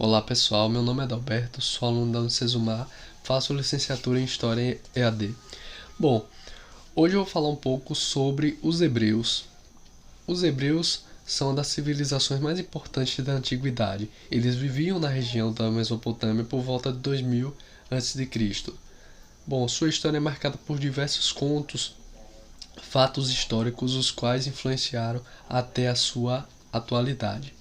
Olá pessoal, meu nome é Adalberto, sou aluno da Unicesumar, faço licenciatura em História EAD. Bom, hoje eu vou falar um pouco sobre os hebreus. Os hebreus são uma das civilizações mais importantes da Antiguidade. Eles viviam na região da Mesopotâmia por volta de 2000 a.C. Bom, sua história é marcada por diversos contos, fatos históricos, os quais influenciaram até a sua atualidade.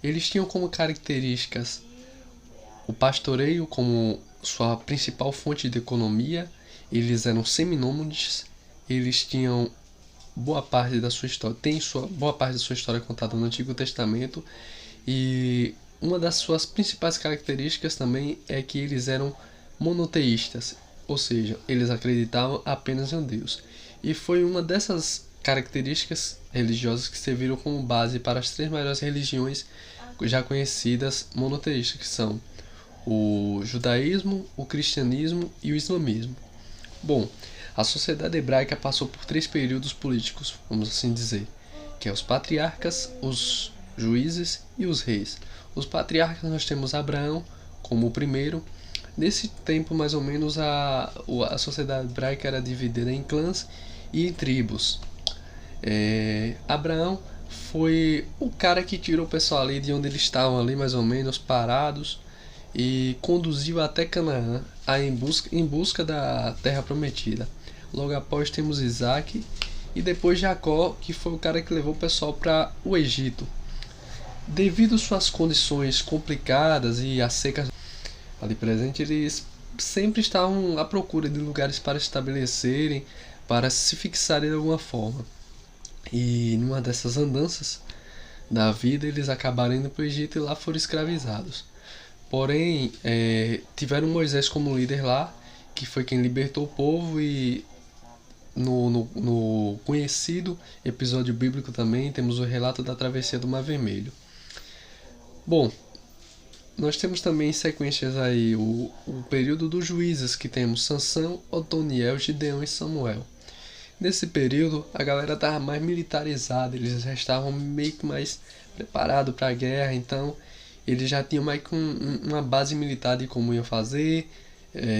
Eles tinham como características o pastoreio como sua principal fonte de economia. Eles eram seminômades, eles tinham boa parte da sua história, boa parte da sua história contada no Antigo Testamento, e uma das suas principais características também é que eles eram monoteístas, ou seja, eles acreditavam apenas em um Deus. E foi uma dessas características religiosas que serviram como base para as três maiores religiões já conhecidas monoteístas, que são o judaísmo, o cristianismo e o islamismo. Bom, a sociedade hebraica passou por três períodos políticos, vamos assim dizer, que é os patriarcas, os juízes e os reis. Os patriarcas nós temos Abraão como o primeiro. Nesse tempo, mais ou menos, a sociedade hebraica era dividida em clãs e em tribos. Abraão foi o cara que tirou o pessoal ali de onde eles estavam ali, mais ou menos, parados, e conduziu até Canaã em busca da terra prometida. Logo após temos Isaac e depois Jacó, que foi o cara que levou o pessoal para o Egito. Devido às suas condições complicadas e a seca ali presente, eles sempre estavam à procura de lugares para se estabelecerem, para se fixarem de alguma forma. E numa dessas andanças da vida, eles acabaram indo para o Egito e lá foram escravizados. Porém, tiveram Moisés como líder lá, que foi quem libertou o povo, e no conhecido episódio bíblico também temos o relato da travessia do Mar Vermelho. Bom, nós temos também em sequências aí o período dos juízes, que temos Sansão, Otoniel, Gideão e Samuel. Nesse período, a galera estava mais militarizada, eles já estavam meio que mais preparados para a guerra, então eles já tinham mais que uma base militar de como iam fazer,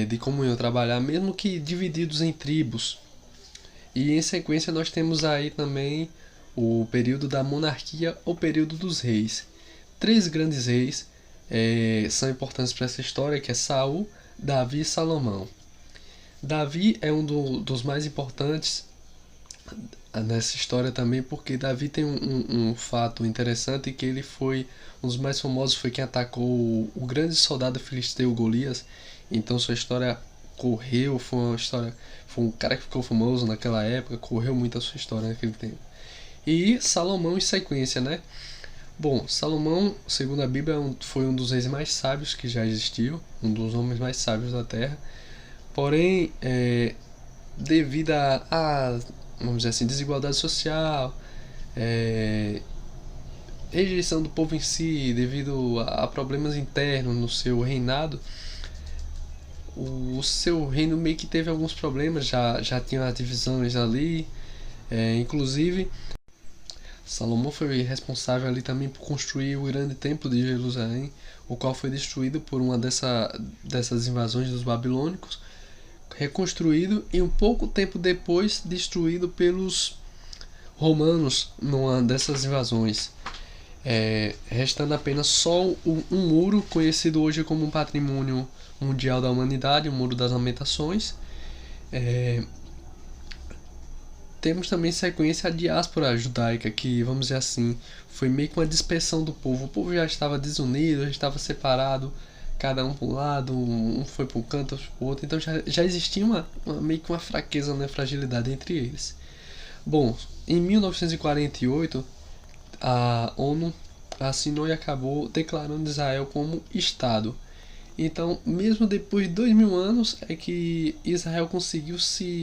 de como iam trabalhar, mesmo que divididos em tribos. E em sequência nós temos aí também o período da monarquia ou período dos reis. Três grandes reis são importantes para essa história, que é Saul, Davi e Salomão. Davi é dos mais importantes nessa história também, porque Davi tem um fato interessante, que ele foi um dos mais famosos, foi quem atacou o grande soldado filisteu Golias. Então sua história correu, foi um cara que ficou famoso naquela época, correu muito a sua história naquele tempo. E Salomão em sequência, né? Bom, Salomão, segundo a Bíblia, foi um dos reis mais sábios que já existiu, um dos homens mais sábios da terra. Porém, devido a, vamos dizer assim, desigualdade social, rejeição do povo em si, devido a problemas internos no seu reinado, o seu reino meio que teve alguns problemas, já tinha as divisões ali, inclusive Salomão foi responsável ali também por construir o grande templo de Jerusalém, o qual foi destruído por uma dessas invasões dos babilônicos, reconstruído e um pouco tempo depois destruído pelos romanos numa dessas invasões, restando apenas só um muro conhecido hoje como um patrimônio mundial da humanidade, o Muro das Lamentações. Temos também em sequência a diáspora judaica, que, vamos dizer assim, foi meio que uma dispersão do povo. O povo já estava desunido, já estava separado, cada um para um lado, um foi para um canto, outro para o outro. Então já existia meio que uma fraqueza, né, fragilidade entre eles. Bom, em 1948, a ONU assinou e acabou declarando Israel como Estado. Então, mesmo depois de 2000 anos, é que Israel conseguiu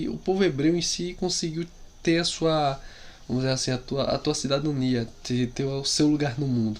o povo hebreu em si conseguiu ter a sua, vamos dizer assim, a tua cidadania, ter o seu lugar no mundo.